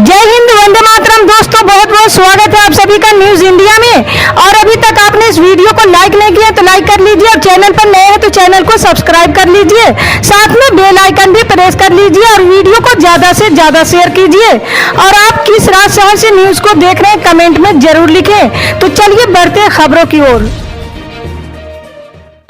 जय हिंद, वंदे मातरम। दोस्तों, बहुत बहुत स्वागत है आप सभी का न्यूज इंडिया में। और अभी तक आपने इस वीडियो को लाइक नहीं किया तो लाइक कर लीजिए, और चैनल पर नए हैं तो चैनल को सब्सक्राइब कर लीजिए, साथ में बेल आइकन भी प्रेस कर लीजिए और वीडियो को ज्यादा से ज्यादा शेयर कीजिए। और आप किस राज्य शहर से न्यूज को देख रहे हैं कमेंट में जरूर लिखें। तो चलिए बढ़ते हैं खबरों की ओर।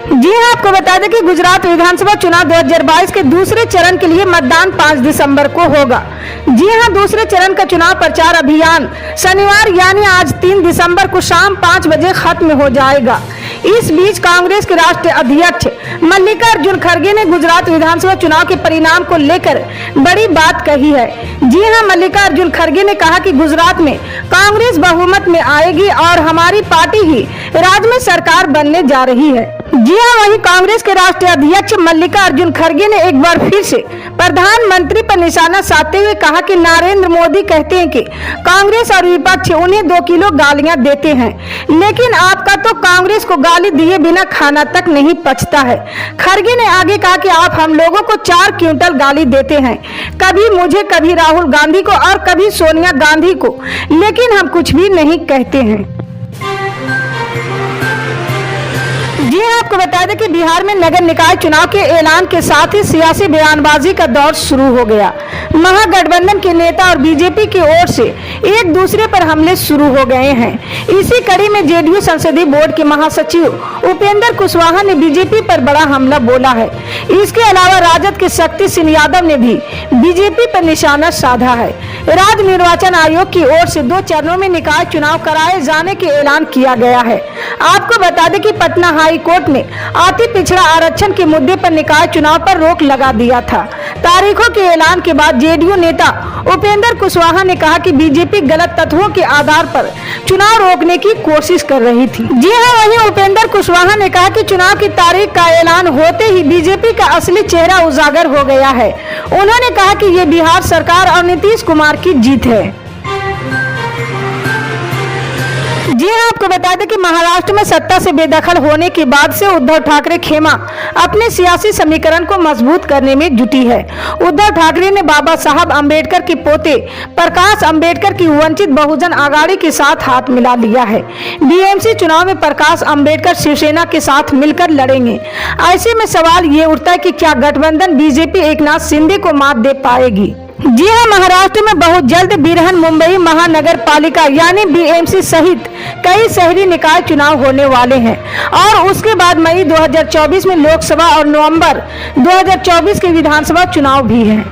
जी हां, आपको बता दें कि गुजरात विधानसभा चुनाव 2022 के दूसरे चरण के लिए मतदान 5 दिसंबर को होगा। जी हां, दूसरे चरण का चुनाव प्रचार अभियान शनिवार यानी आज 3 दिसंबर को शाम 5 बजे खत्म हो जाएगा। इस बीच कांग्रेस के राष्ट्रीय अध्यक्ष मल्लिकार्जुन खड़गे ने गुजरात विधानसभा चुनाव के परिणाम को लेकर बड़ी बात कही है। जी हां, मल्लिकार्जुन खड़गे ने कहा कि गुजरात में कांग्रेस बहुमत में आएगी और हमारी पार्टी ही राज्य में सरकार बनने जा रही है। जी हां, वहीं कांग्रेस के राष्ट्रीय अध्यक्ष मल्लिकार्जुन खड़गे ने एक बार फिर से प्रधानमंत्री पर निशाना साधते हुए कहा कि नरेंद्र मोदी कहते हैं कि कांग्रेस और विपक्ष उन्हें 2 किलो गालियां देते हैं, लेकिन आपका तो कांग्रेस को गाली दिए बिना खाना तक नहीं पचता है। खड़गे ने आगे कहा कि आप हम लोगों को 4 क्विंटल गाली देते हैं, कभी मुझे, कभी राहुल गांधी को और कभी सोनिया गांधी को, लेकिन हम कुछ भी नहीं कहते हैं। जी हां, आपको बता दें कि बिहार में नगर निकाय चुनाव के ऐलान के साथ ही सियासी बयानबाजी का दौर शुरू हो गया। महागठबंधन के नेता और बीजेपी की ओर से एक दूसरे पर हमले शुरू हो गए हैं। इसी कड़ी में जेडीयू संसदीय बोर्ड के महासचिव उपेंद्र कुशवाहा ने बीजेपी पर बड़ा हमला बोला है। इसके अलावा राजद के शक्ति सिंह यादव ने भी बीजेपी पर निशाना साधा है। राज्य निर्वाचन आयोग की ओर से 2 चरणों में निकाय चुनाव कराए जाने के ऐलान किया गया है। आपको बता दें कि पटना हाई कोर्ट ने अति पिछड़ा आरक्षण के मुद्दे पर निकाय चुनाव पर रोक लगा दिया था। तारीखों के ऐलान के बाद जेडीयू नेता उपेंद्र कुशवाहा ने कहा कि बीजेपी गलत तथ्यों के आधार पर चुनाव रोकने की कोशिश कर रही थी। जी हां, वहीं उपेंद्र कुशवाहा ने कहा कि चुनाव की तारीख का ऐलान होते ही बीजेपी का असली चेहरा उजागर हो गया है। उन्होंने कहा कि ये बिहार सरकार और नीतीश कुमार की जीत है। जी हां, आपको बता दें कि महाराष्ट्र में सत्ता से बेदखल होने के बाद से उद्धव ठाकरे खेमा अपने सियासी समीकरण को मजबूत करने में जुटी है। उद्धव ठाकरे ने बाबा साहब अंबेडकर के पोते प्रकाश अंबेडकर की वंचित बहुजन आघाड़ी के साथ हाथ मिला लिया है। बीएमसी चुनाव में प्रकाश अंबेडकर शिवसेना के साथ मिलकर लड़ेंगे। ऐसे में सवाल ये उठता है कि क्या गठबंधन बीजेपी एकनाथ शिंदे को मात दे पाएगी। जी हां, महाराष्ट्र में बहुत जल्द बिरहन मुंबई महानगर पालिका यानी बीएमसी सहित कई शहरी निकाय चुनाव होने वाले हैं और उसके बाद मई 2024 में लोकसभा और नवंबर 2024 के विधानसभा चुनाव भी हैं।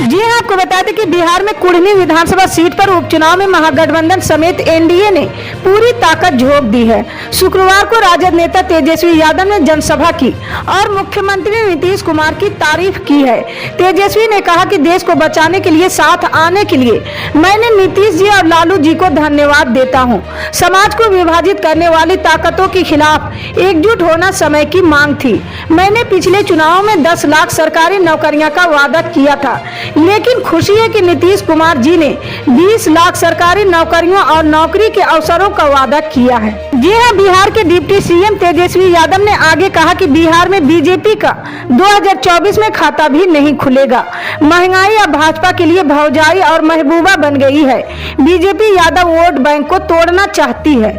जी हां, आपको बता दें कि बिहार में कुढ़नी विधानसभा सीट पर उपचुनाव में महागठबंधन समेत एनडीए ने पूरी ताकत झोंक दी है। शुक्रवार को राजद नेता तेजस्वी यादव ने जनसभा की और मुख्यमंत्री नीतीश कुमार की तारीफ की है। तेजस्वी ने कहा कि देश को बचाने के लिए साथ आने के लिए मैंने नीतीश जी और लालू जी को धन्यवाद देता हूं। समाज को विभाजित करने वाली ताकतों के खिलाफ एकजुट होना समय की मांग थी। मैंने पिछले चुनाव में 10 लाख सरकारी नौकरियां का वादा किया था, लेकिन खुशी है कि नीतीश कुमार जी ने 20 लाख सरकारी नौकरियों और नौकरी के अवसरों का वादा किया है। जी हां, बिहार के डिप्टी सीएम तेजस्वी यादव ने आगे कहा कि बिहार में बीजेपी का 2024 में खाता भी नहीं खुलेगा। महंगाई अब भाजपा के लिए भौजाई और महबूबा बन गई है। बीजेपी यादव वोट बैंक को तोड़ना चाहती है।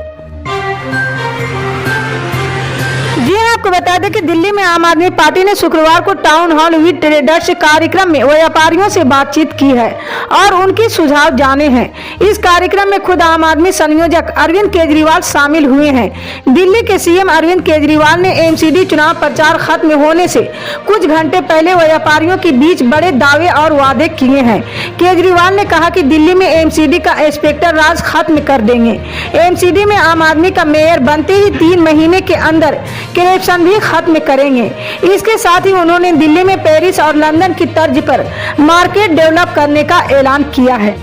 जी हां, आपको बता दें कि दिल्ली में आम आदमी पार्टी ने शुक्रवार को टाउन हॉल विद ट्रेडर्स कार्यक्रम में व्यापारियों से बातचीत की है और उनके सुझाव जाने हैं। इस कार्यक्रम में खुद आम आदमी संयोजक अरविंद केजरीवाल शामिल हुए हैं। दिल्ली के सीएम अरविंद केजरीवाल ने एमसीडी चुनाव प्रचार खत्म होने से कुछ घंटे पहले व्यापारियों के बीच बड़े दावे और वादे किए हैं। केजरीवाल ने कहा कि दिल्ली में एमसीडी का इंस्पेक्टर राज खत्म कर देंगे। एमसीडी में आम आदमी का मेयर बनते ही 3 महीने के अंदर करप्शन भी खत्म करेंगे। इसके साथ ही उन्होंने दिल्ली में पेरिस और लंदन की तर्ज पर मार्केट डेवलप करने का ऐलान किया है।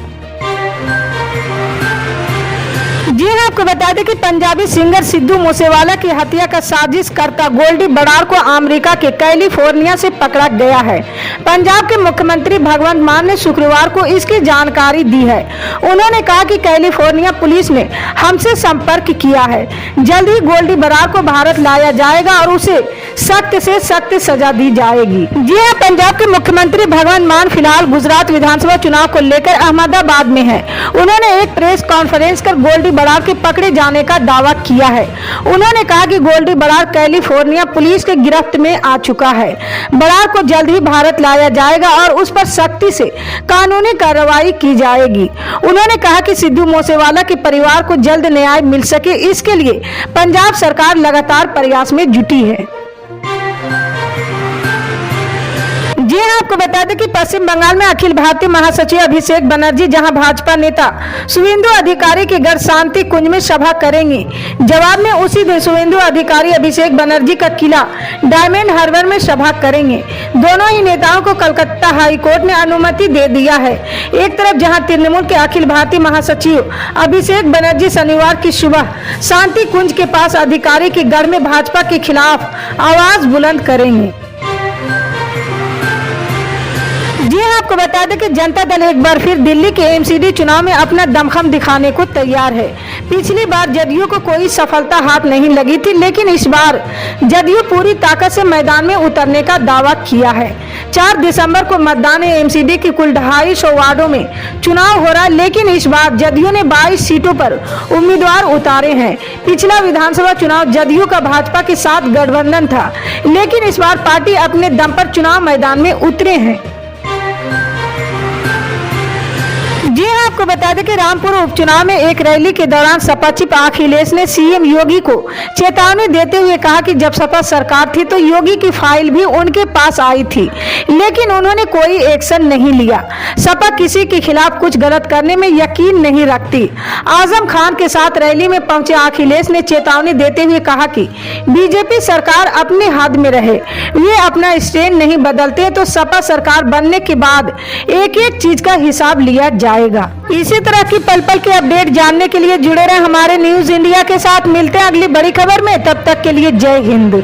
जी हाँ, आपको बता दें कि पंजाबी सिंगर सिद्धू मूसेवाला की हत्या का साजिश करता गोल्डी बराड़ को अमेरिका के कैलिफोर्निया से पकड़ा गया है। पंजाब के मुख्यमंत्री भगवंत मान ने शुक्रवार को इसकी जानकारी दी है। उन्होंने कहा कि कैलिफोर्निया पुलिस ने हमसे संपर्क किया है। जल्द ही गोल्डी बराड़ को भारत लाया जाएगा और उसे सख्त से सख्त सजा दी जाएगी। जी हाँ, पंजाब के मुख्यमंत्री भगवंत मान फिलहाल गुजरात विधानसभा चुनाव को लेकर अहमदाबाद में है। उन्होंने एक प्रेस कॉन्फ्रेंस कर गोल्डी बराड़ के पकड़े जाने का दावा किया है। उन्होंने कहा कि गोल्डी बराड़ कैलिफोर्निया पुलिस के गिरफ्त में आ चुका है। बराड़ को जल्द ही भारत लाया जाएगा और उस पर सख्ती से कानूनी कार्रवाई की जाएगी। उन्होंने कहा कि सिद्धू मूसेवाला के परिवार को जल्द न्याय मिल सके, इसके लिए पंजाब सरकार लगातार प्रयास में जुटी है। जी हाँ, आपको बता दें कि पश्चिम बंगाल में अखिल भारतीय महासचिव अभिषेक बनर्जी जहां भाजपा नेता शुवेंदु अधिकारी के घर शांति कुंज में सभा करेंगे। जवाब में उसी दिन शुवेंदु अधिकारी अभिषेक बनर्जी का किला डायमंड हार्बर में सभा करेंगे। दोनों ही नेताओं को कलकत्ता हाई कोर्ट ने अनुमति दे दिया है। एक तरफ जहाँ तृणमूल के अखिल भारतीय महासचिव अभिषेक बनर्जी शनिवार की सुबह शांति कुंज के पास अधिकारी के घर में भाजपा के खिलाफ आवाज बुलंद करेंगे। जी हाँ, आपको बता दें कि जनता दल एक बार फिर दिल्ली के एमसीडी चुनाव में अपना दमखम दिखाने को तैयार है। पिछली बार जदयू को कोई सफलता हाथ नहीं लगी थी, लेकिन इस बार जदयू पूरी ताकत से मैदान में उतरने का दावा किया है। 4 दिसंबर को मतदान एमसीडी की कुल 250 वार्डों में चुनाव हो रहा है, लेकिन इस बार जदयू ने 22 सीटों पर उम्मीदवार उतारे हैं। पिछला विधानसभा चुनाव जदयू का भाजपा के साथ गठबंधन था, लेकिन इस बार पार्टी अपने दम पर चुनाव मैदान में उतरे हैं। जी हाँ, आपको बता दें कि रामपुर उपचुनाव में एक रैली के दौरान सपा चीफ अखिलेश ने सीएम योगी को चेतावनी देते हुए कहा कि जब सपा सरकार थी तो योगी की फाइल भी उनके पास आई थी, लेकिन उन्होंने कोई एक्शन नहीं लिया। सपा किसी के खिलाफ कुछ गलत करने में यकीन नहीं रखती। आजम खान के साथ रैली में पहुंचे अखिलेश ने चेतावनी देते हुए कहा कि बीजेपी सरकार अपने हद में रहे, वे अपना स्टैंड नहीं बदलते तो सपा सरकार बनने के बाद एक एक चीज का हिसाब लिया जाएगा। इसी तरह की पल पल के अपडेट जानने के लिए जुड़े रहे हमारे न्यूज इंडिया के साथ। मिलते हैं अगली बड़ी खबर में, तब तक के लिए जय हिंद।